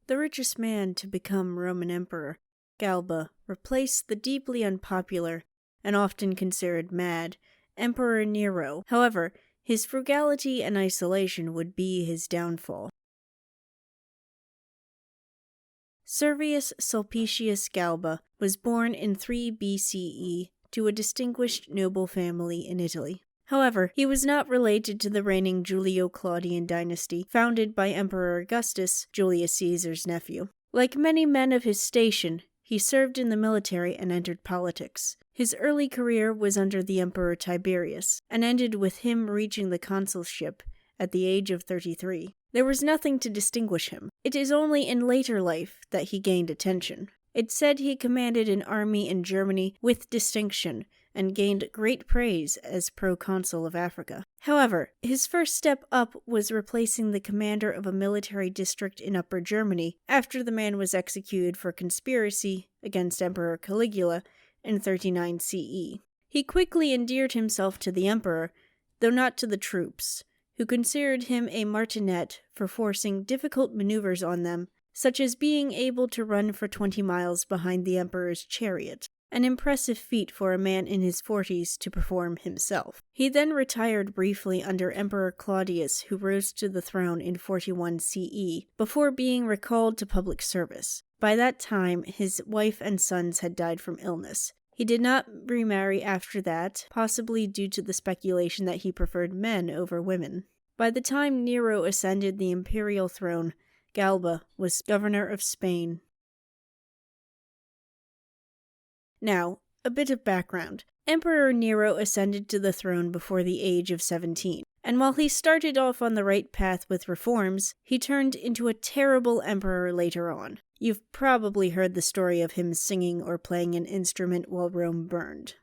The richest man to become Roman emperor, Galba replaced the deeply unpopular and often considered mad Emperor Nero. However, his frugality and isolation would be his downfall. Servius Sulpicius Galba was born in 3 BCE to a distinguished noble family in Italy. However, he was not related to the reigning Julio-Claudian dynasty founded by Emperor Augustus, Julius Caesar's nephew. Like many men of his station, he served in the military and entered politics. His early career was under the Emperor Tiberius, and ended with him reaching the consulship at the age of 33. There was nothing to distinguish him. It is only in later life that he gained attention. It's said he commanded an army in Germany with distinction and gained great praise as proconsul of Africa. However, his first step up was replacing the commander of a military district in Upper Germany after the man was executed for conspiracy against Emperor Caligula in 39 CE. He quickly endeared himself to the emperor, though not to the troops, who considered him a martinet for forcing difficult maneuvers on them, such as being able to run for 20 miles behind the emperor's chariot, an impressive feat for a man in his 40s to perform himself. He then retired briefly under Emperor Claudius, who rose to the throne in 41 CE, before being recalled to public service. By that time, his wife and sons had died from illness. He did not remarry after that, possibly due to the speculation that he preferred men over women. By the time Nero ascended the imperial throne, Galba was governor of Spain. Now, a bit of background. Emperor Nero ascended to the throne before the age of 17, and while he started off on the right path with reforms, he turned into a terrible emperor later on. You've probably heard the story of him singing or playing an instrument while Rome burned.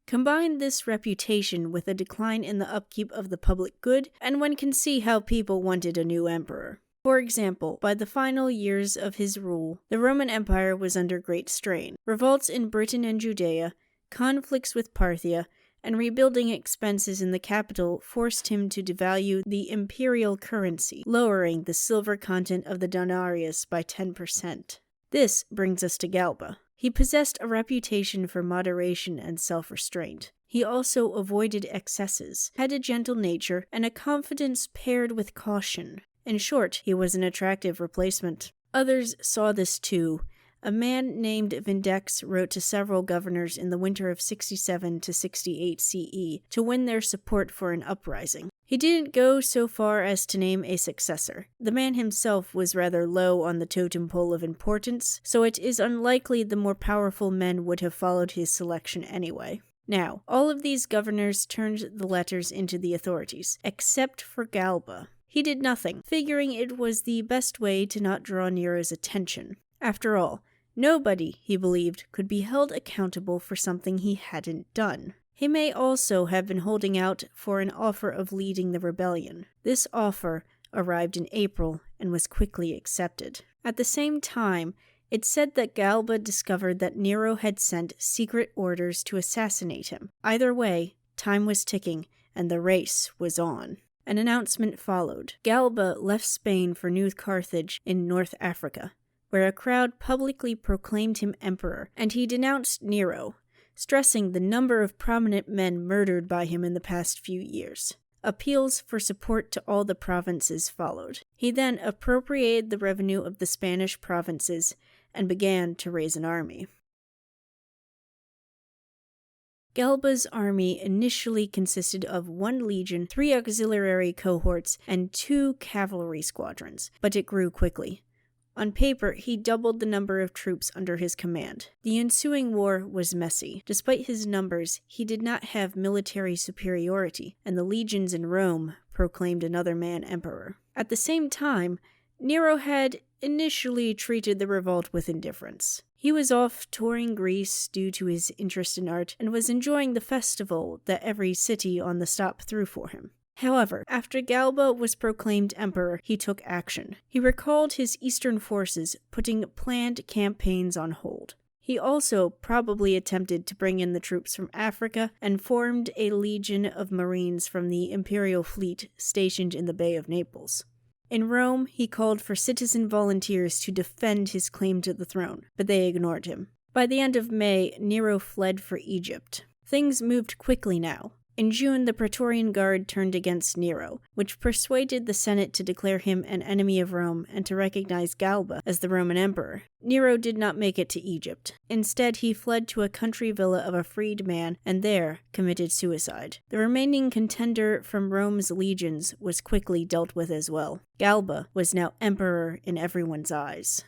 Combine this reputation with a decline in the upkeep of the public good, and one can see how people wanted a new emperor. For example, by the final years of his rule, the Roman Empire was under great strain. Revolts in Britain and Judea, conflicts with Parthia, and rebuilding expenses in the capital forced him to devalue the imperial currency, lowering the silver content of the denarius by 10%. This brings us to Galba. He possessed a reputation for moderation and self-restraint. He also avoided excesses, had a gentle nature, and a confidence paired with caution. In short, he was an attractive replacement. Others saw this too. A man named Vindex wrote to several governors in the winter of 67 to 68 CE to win their support for an uprising. He didn't go so far as to name a successor. The man himself was rather low on the totem pole of importance, so it is unlikely the more powerful men would have followed his selection anyway. Now, all of these governors turned the letters into the authorities, except for Galba. He did nothing, figuring it was the best way to not draw Nero's attention. After all, nobody, he believed, could be held accountable for something he hadn't done. He may also have been holding out for an offer of leading the rebellion. This offer arrived in April and was quickly accepted. At the same time, it's said that Galba discovered that Nero had sent secret orders to assassinate him. Either way, time was ticking and the race was on. An announcement followed. Galba left Spain for New Carthage in North Africa, where a crowd publicly proclaimed him emperor, and he denounced Nero, stressing the number of prominent men murdered by him in the past few years. Appeals for support to all the provinces followed. He then appropriated the revenue of the Spanish provinces and began to raise an army. Galba's army initially consisted of 1 legion, 3 auxiliary cohorts, and 2 cavalry squadrons, but it grew quickly. On paper, he doubled the number of troops under his command. The ensuing war was messy. Despite his numbers, he did not have military superiority, and the legions in Rome proclaimed another man emperor. At the same time, Nero had initially treated the revolt with indifference. He was off touring Greece due to his interest in art and was enjoying the festival that every city on the stop threw for him. However, after Galba was proclaimed emperor, he took action. He recalled his eastern forces, putting planned campaigns on hold. He also probably attempted to bring in the troops from Africa and formed a legion of marines from the imperial fleet stationed in the Bay of Naples. In Rome, he called for citizen volunteers to defend his claim to the throne, but they ignored him. By the end of May, Nero fled for Egypt. Things moved quickly now. In June, the Praetorian Guard turned against Nero, which persuaded the Senate to declare him an enemy of Rome and to recognize Galba as the Roman emperor. Nero did not make it to Egypt. Instead, he fled to a country villa of a freed man and there committed suicide. The remaining contender from Rome's legions was quickly dealt with as well. Galba was now emperor in everyone's eyes.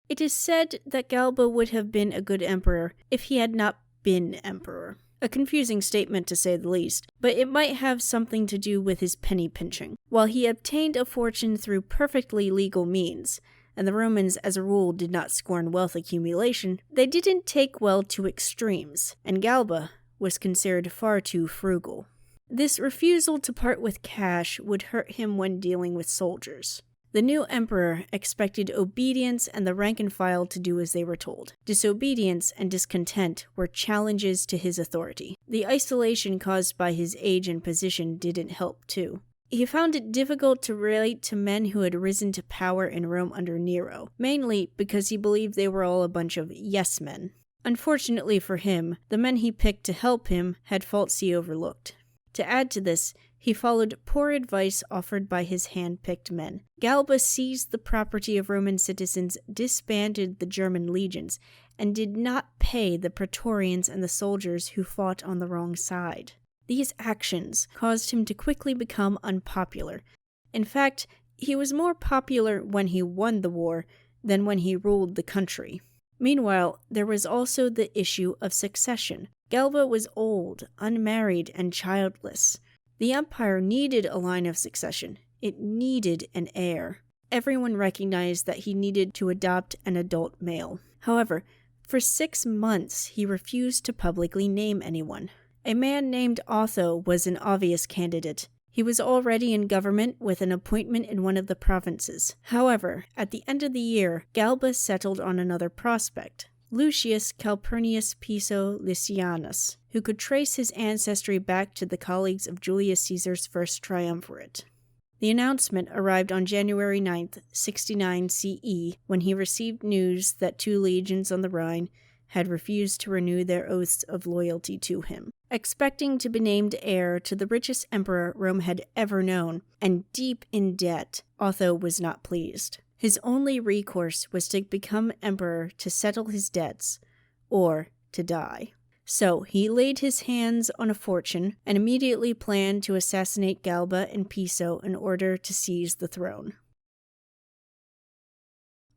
It is said that Galba would have been a good emperor if he had not been emperor. A confusing statement to say the least, but it might have something to do with his penny pinching. While he obtained a fortune through perfectly legal means, and the Romans as a rule did not scorn wealth accumulation, they didn't take well to extremes, and Galba was considered far too frugal. This refusal to part with cash would hurt him when dealing with soldiers. The new emperor expected obedience and the rank and file to do as they were told. Disobedience and discontent were challenges to his authority. The isolation caused by his age and position didn't help, too. He found it difficult to relate to men who had risen to power in Rome under Nero, mainly because he believed they were all a bunch of yes-men. Unfortunately for him, the men he picked to help him had faults he overlooked. To add to this, he followed poor advice offered by his hand-picked men. Galba seized the property of Roman citizens, disbanded the German legions, and did not pay the Praetorians and the soldiers who fought on the wrong side. These actions caused him to quickly become unpopular. In fact, he was more popular when he won the war than when he ruled the country. Meanwhile, there was also the issue of succession. Galba was old, unmarried, and childless. The empire needed a line of succession. It needed an heir. Everyone recognized that he needed to adopt an adult male. However, for 6 months he refused to publicly name anyone. A man named Otho was an obvious candidate. He was already in government with an appointment in one of the provinces. However, at the end of the year, Galba settled on another prospect, Lucius Calpurnius Piso Lycianus, who could trace his ancestry back to the colleagues of Julius Caesar's first triumvirate. The announcement arrived on January 9th, 69 CE, when he received news that 2 legions on the Rhine had refused to renew their oaths of loyalty to him. Expecting to be named heir to the richest emperor Rome had ever known, and deep in debt, Otho was not pleased. His only recourse was to become emperor to settle his debts, or to die. So he laid his hands on a fortune and immediately planned to assassinate Galba and Piso in order to seize the throne.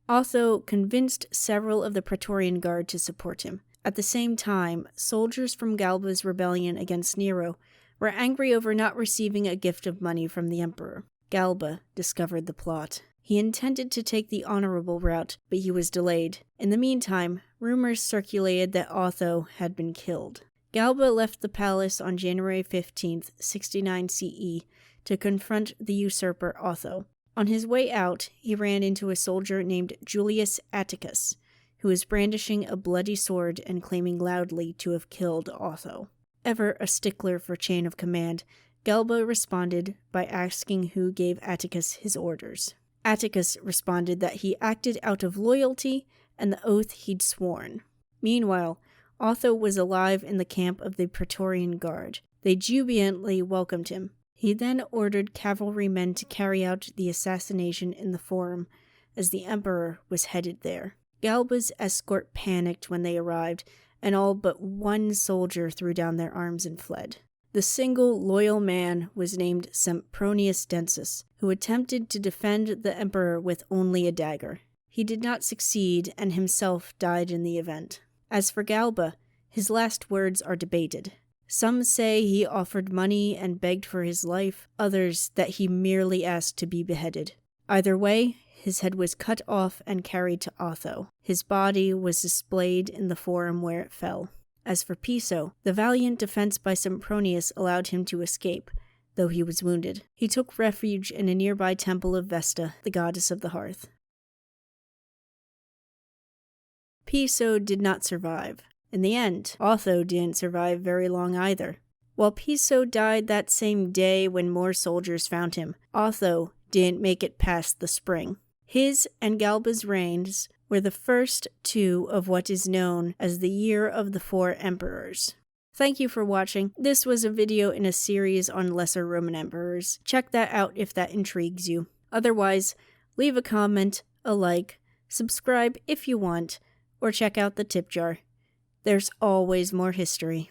Otho convinced several of the Praetorian Guard to support him. At the same time, soldiers from Galba's rebellion against Nero were angry over not receiving a gift of money from the emperor. Galba discovered the plot. He intended to take the honorable route, but he was delayed. In the meantime, rumors circulated that Otho had been killed. Galba left the palace on January 15th, 69 CE, to confront the usurper Otho. On his way out, he ran into a soldier named Julius Atticus, who was brandishing a bloody sword and claiming loudly to have killed Otho. Ever a stickler for chain of command, Galba responded by asking who gave Atticus his orders. Atticus responded that he acted out of loyalty and the oath he'd sworn. Meanwhile, Otho was alive in the camp of the Praetorian Guard. They jubilantly welcomed him. He then ordered cavalrymen to carry out the assassination in the Forum, as the emperor was headed there. Galba's escort panicked when they arrived, and all but 1 soldier threw down their arms and fled. The single loyal man was named Sempronius Densus, who attempted to defend the emperor with only a dagger. He did not succeed and himself died in the event. As for Galba, his last words are debated. Some say he offered money and begged for his life, others that he merely asked to be beheaded. Either way, his head was cut off and carried to Otho. His body was displayed in the Forum where it fell. As for Piso, the valiant defense by Sempronius allowed him to escape, though he was wounded. He took refuge in a nearby temple of Vesta, the goddess of the hearth. Piso did not survive. In the end, Otho didn't survive very long either. while Piso died that same day when more soldiers found him. Otho didn't make it past the spring. His and Galba's reigns were the first two of what is known as the Year of the Four Emperors. Thank you for watching. This was a video in a series on Lesser Roman Emperors. Check that out if that intrigues you. Otherwise, leave a comment, a like, subscribe if you want, or check out the tip jar. There's always more history.